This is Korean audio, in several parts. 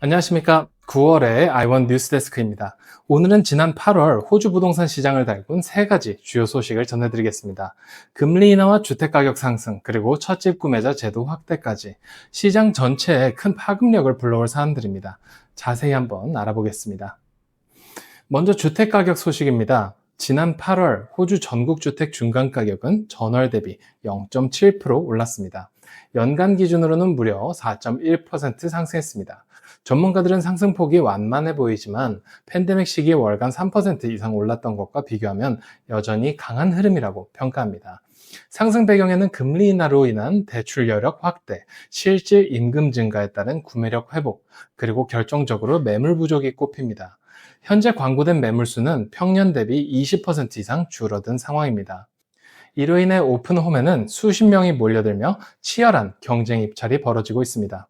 안녕하십니까. 9월의 i1 뉴스데스크입니다. 오늘은 지난 8월 호주 부동산 시장을 달군 3가지 주요 소식을 전해드리겠습니다. 금리 인하와 주택가격 상승, 그리고 첫집 구매자 제도 확대까지 시장 전체에 큰 파급력을 불러올 사안들입니다. 자세히 한번 알아보겠습니다. 먼저 주택가격 소식입니다. 지난 8월 호주 전국 주택 중간 가격은 전월 대비 0.7% 올랐습니다. 연간 기준으로는 무려 4.1% 상승했습니다. 전문가들은 상승폭이 완만해 보이지만 팬데믹 시기에 월간 3% 이상 올랐던 것과 비교하면 여전히 강한 흐름이라고 평가합니다. 상승 배경에는 금리 인하로 인한 대출 여력 확대, 실질 임금 증가에 따른 구매력 회복, 그리고 결정적으로 매물 부족이 꼽힙니다. 현재 광고된 매물수는 평년 대비 20% 이상 줄어든 상황입니다. 이로 인해 오픈홈에는 수십 명이 몰려들며 치열한 경쟁 입찰이 벌어지고 있습니다.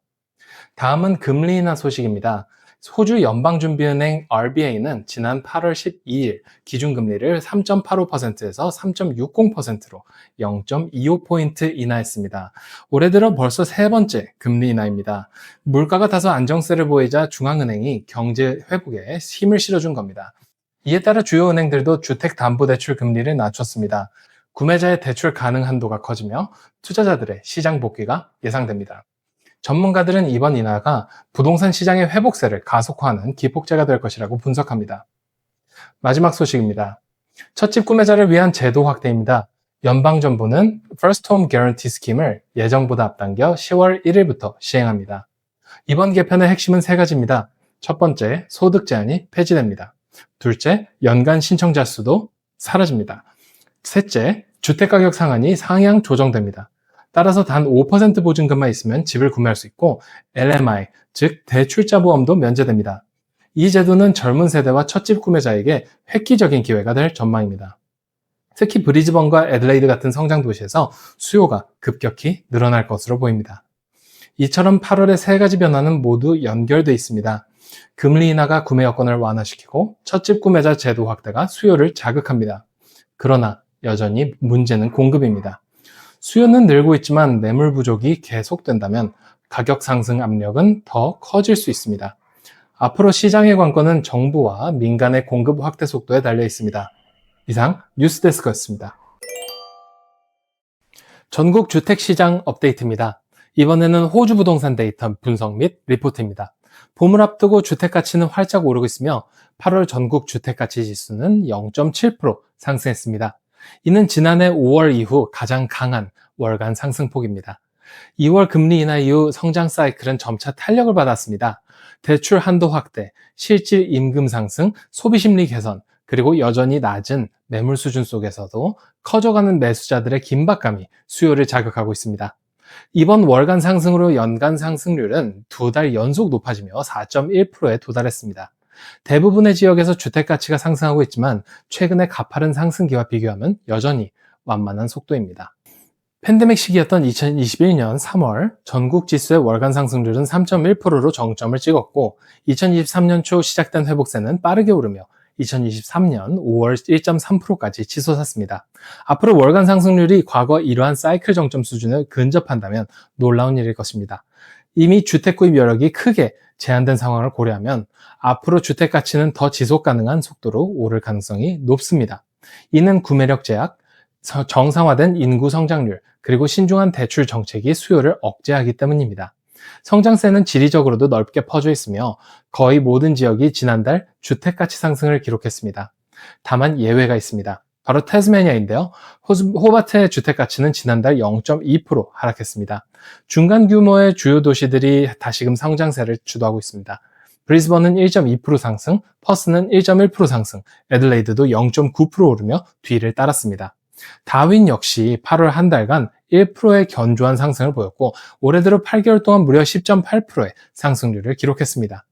다음은 금리 인하 소식입니다. 호주 연방준비은행 RBA는 지난 8월 12일 기준금리를 3.85%에서 3.60%로 0.25포인트 인하했습니다. 올해 들어 벌써 3번째 금리 인하입니다. 물가가 다소 안정세를 보이자 중앙은행이 경제 회복에 힘을 실어준 겁니다. 이에 따라 주요 은행들도 주택담보대출 금리를 낮췄습니다. 구매자의 대출 가능 한도가 커지며 투자자들의 시장 복귀가 예상됩니다. 전문가들은 이번 인하가 부동산 시장의 회복세를 가속화하는 기폭제가 될 것이라고 분석합니다. 마지막 소식입니다. 첫집 구매자를 위한 제도 확대입니다. 연방정부는 First Home Guarantee 스킴을 예정보다 앞당겨 10월 1일부터 시행합니다. 이번 개편의 핵심은 3가지입니다. 첫 번째, 소득 제한이 폐지됩니다. 둘째, 연간 신청자 수도 사라집니다. 셋째, 주택가격 상한이 상향 조정됩니다. 따라서 단 5% 보증금만 있으면 집을 구매할 수 있고 LMI, 즉 대출자 보험도 면제됩니다. 이 제도는 젊은 세대와 첫집 구매자에게 획기적인 기회가 될 전망입니다. 특히 브리즈번과 애들레이드 같은 성장 도시에서 수요가 급격히 늘어날 것으로 보입니다. 이처럼 8월의 3가지 변화는 모두 연결되어 있습니다. 금리 인하가 구매 여건을 완화시키고 첫집 구매자 제도 확대가 수요를 자극합니다. 그러나 여전히 문제는 공급입니다. 수요는 늘고 있지만 매물 부족이 계속된다면 가격 상승 압력은 더 커질 수 있습니다. 앞으로 시장의 관건은 정부와 민간의 공급 확대 속도에 달려 있습니다. 이상 뉴스데스크였습니다. 전국 주택시장 업데이트입니다. 이번에는 호주 부동산 데이터 분석 및 리포트입니다. 봄을 앞두고 주택가치는 활짝 오르고 있으며 8월 전국 주택가치 지수는 0.7% 상승했습니다. 이는 지난해 5월 이후 가장 강한 월간 상승폭입니다. 2월 금리 인하 이후 성장 사이클은 점차 탄력을 받았습니다. 대출 한도 확대, 실질 임금 상승, 소비 심리 개선, 그리고 여전히 낮은 매물 수준 속에서도 커져가는 매수자들의 긴박감이 수요를 자극하고 있습니다. 이번 월간 상승으로 연간 상승률은 2달 연속 높아지며 4.1%에 도달했습니다. 대부분의 지역에서 주택가치가 상승하고 있지만 최근의 가파른 상승기와 비교하면 여전히 완만한 속도입니다. 팬데믹 시기였던 2021년 3월 전국 지수의 월간 상승률은 3.1%로 정점을 찍었고 2023년 초 시작된 회복세는 빠르게 오르며 2023년 5월 1.3%까지 치솟았습니다. 앞으로 월간 상승률이 과거 이러한 사이클 정점 수준을 근접한다면 놀라운 일일 것입니다. 이미 주택 구입 여력이 크게 제한된 상황을 고려하면 앞으로 주택 가치는 더 지속 가능한 속도로 오를 가능성이 높습니다. 이는 구매력 제약, 정상화된 인구 성장률, 그리고 신중한 대출 정책이 수요를 억제하기 때문입니다. 성장세는 지리적으로도 넓게 퍼져 있으며 거의 모든 지역이 지난달 주택 가치 상승을 기록했습니다. 다만 예외가 있습니다. 바로 태스메니아인데요. 호바트의 주택 가치는 지난달 0.2% 하락했습니다. 중간 규모의 주요 도시들이 다시금 성장세를 주도하고 있습니다. 브리즈번은 1.2% 상승, 퍼스는 1.1% 상승, 애들레이드도 0.9% 오르며 뒤를 따랐습니다. 다윈 역시 8월 한 달간 1%의 견조한 상승을 보였고 올해 들어 8개월 동안 무려 10.8%의 상승률을 기록했습니다.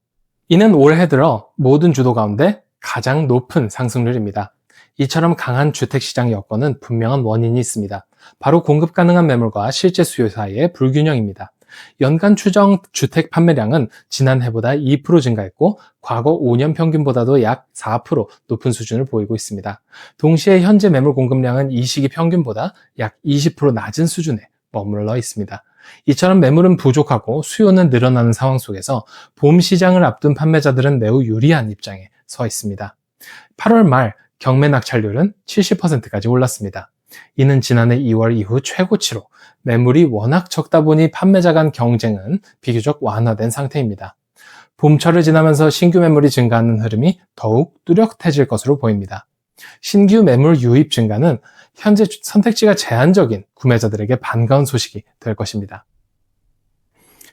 이는 올해 들어 모든 주도 가운데 가장 높은 상승률입니다. 이처럼 강한 주택시장 여건은 분명한 원인이 있습니다. 바로 공급 가능한 매물과 실제 수요 사이의 불균형입니다. 연간 추정 주택 판매량은 지난해보다 2% 증가했고 과거 5년 평균보다도 약 4% 높은 수준을 보이고 있습니다. 동시에 현재 매물 공급량은 이 시기 평균보다 약 20% 낮은 수준에 머물러 있습니다. 이처럼 매물은 부족하고 수요는 늘어나는 상황 속에서 봄 시장을 앞둔 판매자들은 매우 유리한 입장에 서 있습니다. 8월 말 경매 낙찰률은 70%까지 올랐습니다. 이는 지난해 2월 이후 최고치로 매물이 워낙 적다 보니 판매자 간 경쟁은 비교적 완화된 상태입니다. 봄철을 지나면서 신규 매물이 증가하는 흐름이 더욱 뚜렷해질 것으로 보입니다. 신규 매물 유입 증가는 현재 선택지가 제한적인 구매자들에게 반가운 소식이 될 것입니다.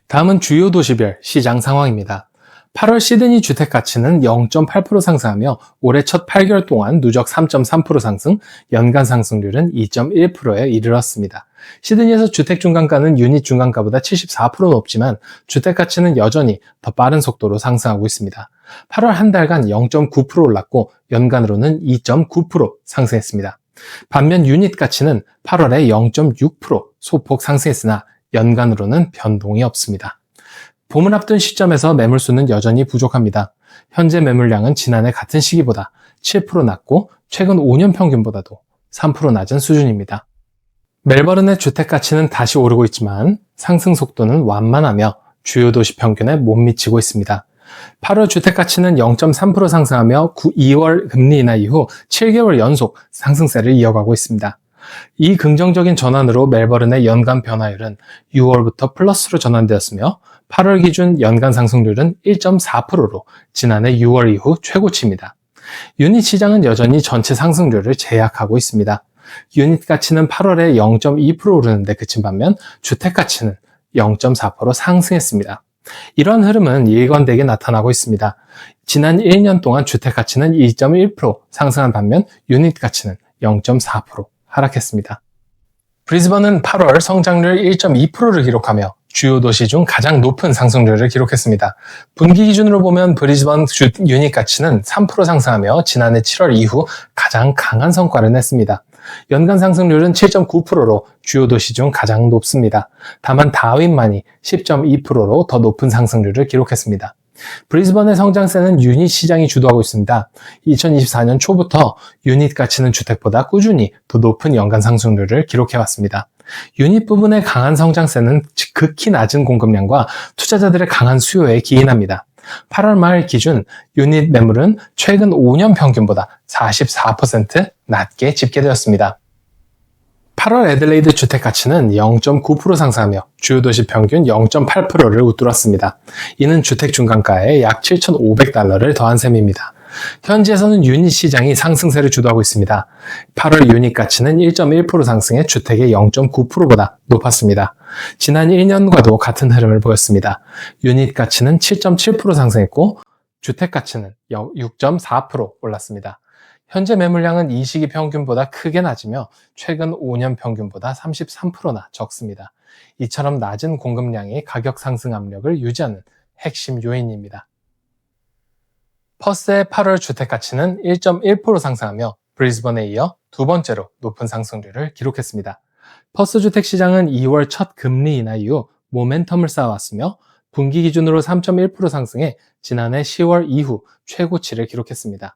다음은 주요 도시별 시장 상황입니다. 8월 시드니 주택 가치는 0.8% 상승하며 올해 첫 8개월 동안 누적 3.3% 상승, 연간 상승률은 2.1%에 이르렀습니다. 시드니에서 주택 중간가는 유닛 중간가보다 74% 높지만 주택 가치는 여전히 더 빠른 속도로 상승하고 있습니다. 8월 한 달간 0.9% 올랐고 연간으로는 2.9% 상승했습니다. 반면 유닛 가치는 8월에 0.6% 소폭 상승했으나 연간으로는 변동이 없습니다. 봄을 앞둔 시점에서 매물수는 여전히 부족합니다. 현재 매물량은 지난해 같은 시기보다 7% 낮고 최근 5년 평균보다도 3% 낮은 수준입니다. 멜버른의 주택 가치는 다시 오르고 있지만 상승 속도는 완만하며 주요 도시 평균에 못 미치고 있습니다. 8월 주택 가치는 0.3% 상승하며 2월 금리 인하 이후 7개월 연속 상승세를 이어가고 있습니다. 이 긍정적인 전환으로 멜버른의 연간 변화율은 6월부터 플러스로 전환되었으며 8월 기준 연간 상승률은 1.4%로 지난해 6월 이후 최고치입니다. 유닛 시장은 여전히 전체 상승률을 제약하고 있습니다. 유닛 가치는 8월에 0.2% 오르는데 그친 반면 주택 가치는 0.4% 상승했습니다. 이러한 흐름은 일관되게 나타나고 있습니다. 지난 1년 동안 주택 가치는 2.1% 상승한 반면 유닛 가치는 0.4% 하락했습니다. 브리즈번은 8월 성장률 1.2%를 기록하며 주요 도시 중 가장 높은 상승률을 기록했습니다. 분기 기준으로 보면 브리즈번 유닛 가치는 3% 상승하며 지난해 7월 이후 가장 강한 성과를 냈습니다. 연간 상승률은 7.9%로 주요 도시 중 가장 높습니다. 다만 다윈만이 10.2%로 더 높은 상승률을 기록했습니다. 브리즈번의 성장세는 유닛 시장이 주도하고 있습니다. 2024년 초부터 유닛 가치는 주택보다 꾸준히 더 높은 연간 상승률을 기록해왔습니다. 유닛 부분의 강한 성장세는 극히 낮은 공급량과 투자자들의 강한 수요에 기인합니다. 8월 말 기준 유닛 매물은 최근 5년 평균보다 44% 낮게 집계되었습니다. 8월 애들레이드 주택 가치는 0.9% 상승하며 주요 도시 평균 0.8%를 웃돌았습니다. 이는 주택 중간가에 약 7,500달러를 더한 셈입니다. 현지에서는 유닛 시장이 상승세를 주도하고 있습니다. 8월 유닛 가치는 1.1% 상승해 주택의 0.9%보다 높았습니다. 지난 1년과도 같은 흐름을 보였습니다. 유닛 가치는 7.7% 상승했고 주택 가치는 6.4% 올랐습니다. 현재 매물량은 이 시기 평균보다 크게 낮으며 최근 5년 평균보다 33%나 적습니다. 이처럼 낮은 공급량이 가격 상승 압력을 유지하는 핵심 요인입니다. 퍼스의 8월 주택 가치는 1.1% 상승하며 브리즈번에 이어 두 번째로 높은 상승률을 기록했습니다. 퍼스 주택 시장은 2월 첫 금리 인하 이후 모멘텀을 쌓아왔으며 분기 기준으로 3.1% 상승해 지난해 10월 이후 최고치를 기록했습니다.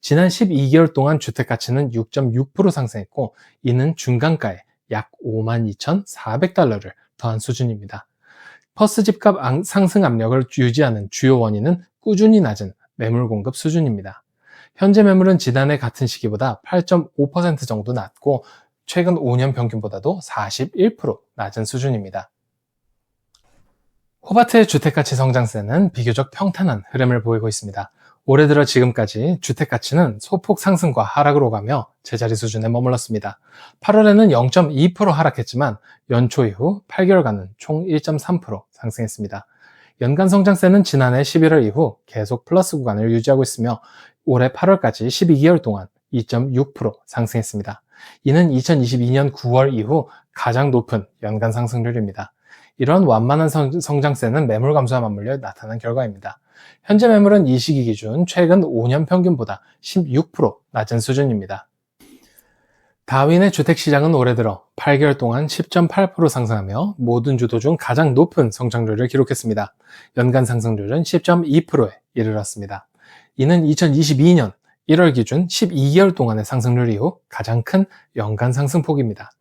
지난 12개월 동안 주택 가치는 6.6% 상승했고 이는 중간가에 약 52,400달러를 더한 수준입니다. 퍼스 집값 상승 압력을 유지하는 주요 원인은 꾸준히 낮은 매물 공급 수준입니다. 현재 매물은 지난해 같은 시기보다 8.5% 정도 낮고 최근 5년 평균보다도 41% 낮은 수준입니다. 호바트의 주택가치 성장세는 비교적 평탄한 흐름을 보이고 있습니다. 올해 들어 지금까지 주택가치는 소폭 상승과 하락을 오가며 제자리 수준에 머물렀습니다. 8월에는 0.2% 하락했지만 연초 이후 8개월간은 총 1.3% 상승했습니다. 연간 성장세는 지난해 11월 이후 계속 플러스 구간을 유지하고 있으며 올해 8월까지 12개월 동안 2.6% 상승했습니다. 이는 2022년 9월 이후 가장 높은 연간 상승률입니다. 이런 완만한 성장세는 매물 감소와 맞물려 나타난 결과입니다. 현재 매물은 이 시기 기준 최근 5년 평균보다 16% 낮은 수준입니다. 다윈의 주택시장은 올해 들어 8개월 동안 10.8% 상승하며 모든 주도 중 가장 높은 성장률을 기록했습니다. 연간 상승률은 10.2%에 이르렀습니다. 이는 2022년 1월 기준 12개월 동안의 상승률 이후 가장 큰 연간 상승폭입니다.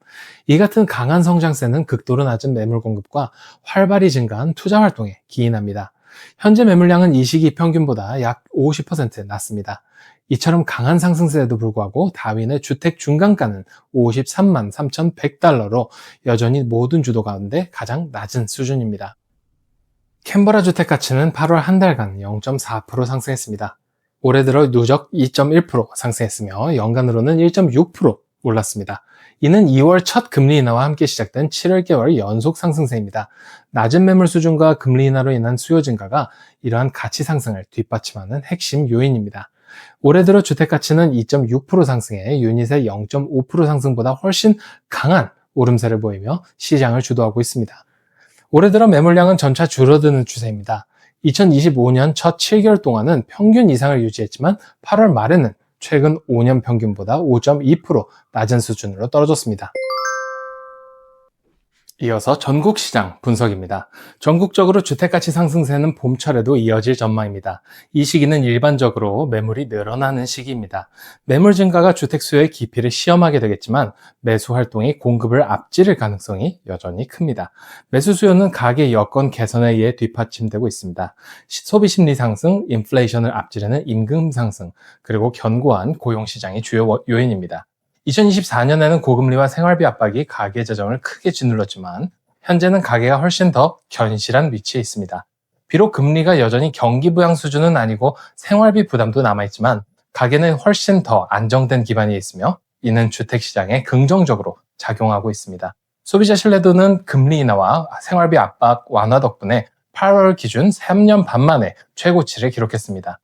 이 같은 강한 성장세는 극도로 낮은 매물 공급과 활발히 증가한 투자 활동에 기인합니다. 현재 매물량은 이 시기 평균보다 약 50% 낮습니다. 이처럼 강한 상승세에도 불구하고 다윈의 주택 중간가는 53만 3,100달러로 여전히 모든 주도 가운데 가장 낮은 수준입니다. 캔버라 주택 가치는 8월 한 달간 0.4% 상승했습니다. 올해 들어 누적 2.1% 상승했으며 연간으로는 1.6% 올랐습니다. 이는 2월 첫 금리 인하와 함께 시작된 7개월 연속 상승세입니다. 낮은 매물 수준과 금리 인하로 인한 수요 증가가 이러한 가치 상승을 뒷받침하는 핵심 요인입니다. 올해 들어 주택 가치는 2.6% 상승해 유닛의 0.5% 상승보다 훨씬 강한 오름세를 보이며 시장을 주도하고 있습니다. 올해 들어 매물량은 점차 줄어드는 추세입니다. 2025년 첫 7개월 동안은 평균 이상을 유지했지만 8월 말에는 최근 5년 평균보다 5.2% 낮은 수준으로 떨어졌습니다. 이어서 전국 시장 분석입니다. 전국적으로 주택가치 상승세는 봄철에도 이어질 전망입니다. 이 시기는 일반적으로 매물이 늘어나는 시기입니다. 매물 증가가 주택 수요의 깊이를 시험하게 되겠지만 매수 활동이 공급을 앞지를 가능성이 여전히 큽니다. 매수 수요는 가계 여건 개선에 의해 뒷받침되고 있습니다. 소비 심리 상승, 인플레이션을 앞지르는 임금 상승, 그리고 견고한 고용 시장이 주요 요인입니다. 2024년에는 고금리와 생활비 압박이 가계 재정을 크게 짓눌렀지만 현재는 가계가 훨씬 더 견실한 위치에 있습니다. 비록 금리가 여전히 경기 부양 수준은 아니고 생활비 부담도 남아있지만 가계는 훨씬 더 안정된 기반이 있으며 이는 주택시장에 긍정적으로 작용하고 있습니다. 소비자 신뢰도는 금리 인하와 생활비 압박 완화 덕분에 8월 기준 3년 반 만에 최고치를 기록했습니다.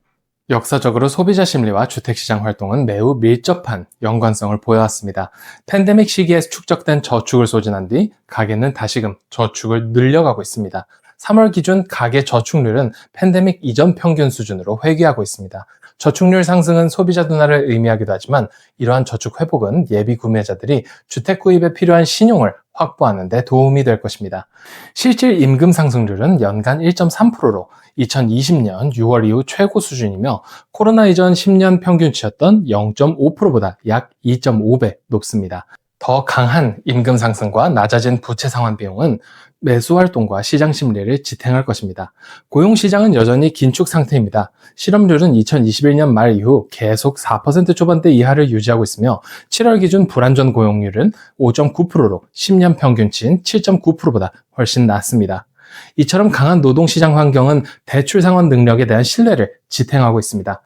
역사적으로 소비자 심리와 주택시장 활동은 매우 밀접한 연관성을 보여왔습니다. 팬데믹 시기에 축적된 저축을 소진한 뒤 가계는 다시금 저축을 늘려가고 있습니다. 3월 기준 가계 저축률은 팬데믹 이전 평균 수준으로 회귀하고 있습니다. 저축률 상승은 소비자 둔화를 의미하기도 하지만 이러한 저축 회복은 예비 구매자들이 주택 구입에 필요한 신용을 확보하는 데 도움이 될 것입니다. 실질 임금 상승률은 연간 1.3%로 2020년 6월 이후 최고 수준이며 코로나 이전 10년 평균치였던 0.5%보다 약 2.5배 높습니다. 더 강한 임금 상승과 낮아진 부채 상환 비용은 매수 활동과 시장 심리를 지탱할 것입니다. 고용 시장은 여전히 긴축 상태입니다. 실업률은 2021년 말 이후 계속 4% 초반대 이하를 유지하고 있으며 7월 기준 불안전 고용률은 5.9%로 10년 평균치인 7.9%보다 훨씬 낮습니다. 이처럼 강한 노동시장 환경은 대출 상환 능력에 대한 신뢰를 지탱하고 있습니다.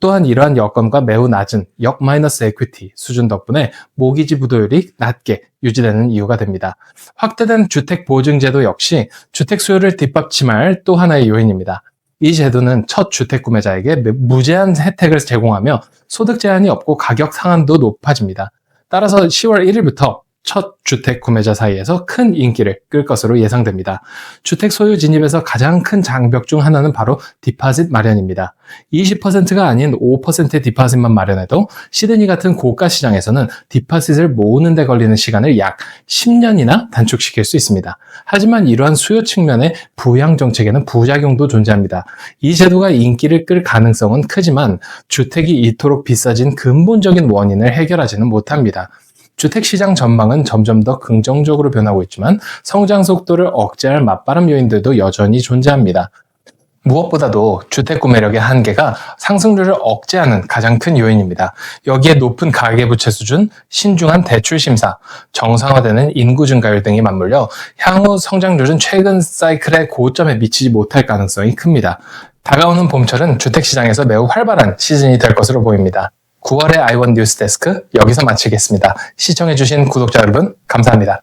또한 이러한 여건과 매우 낮은 역 마이너스 에퀴티 수준 덕분에 모기지 부도율이 낮게 유지되는 이유가 됩니다. 확대된 주택 보증제도 역시 주택 수요를 뒷받침할 또 하나의 요인입니다. 이 제도는 첫 주택 구매자에게 무제한 혜택을 제공하며 소득 제한이 없고 가격 상한도 높아집니다. 따라서 10월 1일부터 첫 주택 구매자 사이에서 큰 인기를 끌 것으로 예상됩니다. 주택 소유 진입에서 가장 큰 장벽 중 하나는 바로 디파짓 마련입니다. 20%가 아닌 5%의 디파짓만 마련해도 시드니 같은 고가 시장에서는 디파짓을 모으는 데 걸리는 시간을 약 10년이나 단축시킬 수 있습니다. 하지만 이러한 수요 측면의 부양 정책에는 부작용도 존재합니다. 이 제도가 인기를 끌 가능성은 크지만 주택이 이토록 비싸진 근본적인 원인을 해결하지는 못합니다. 주택시장 전망은 점점 더 긍정적으로 변하고 있지만 성장 속도를 억제할 맞바람 요인들도 여전히 존재합니다. 무엇보다도 주택 구매력의 한계가 상승률을 억제하는 가장 큰 요인입니다. 여기에 높은 가계부채 수준, 신중한 대출 심사, 정상화되는 인구 증가율 등이 맞물려 향후 성장률은 최근 사이클의 고점에 미치지 못할 가능성이 큽니다. 다가오는 봄철은 주택시장에서 매우 활발한 시즌이 될 것으로 보입니다. 9월의 I Want 뉴스데스크 여기서 마치겠습니다. 시청해주신 구독자 여러분 감사합니다.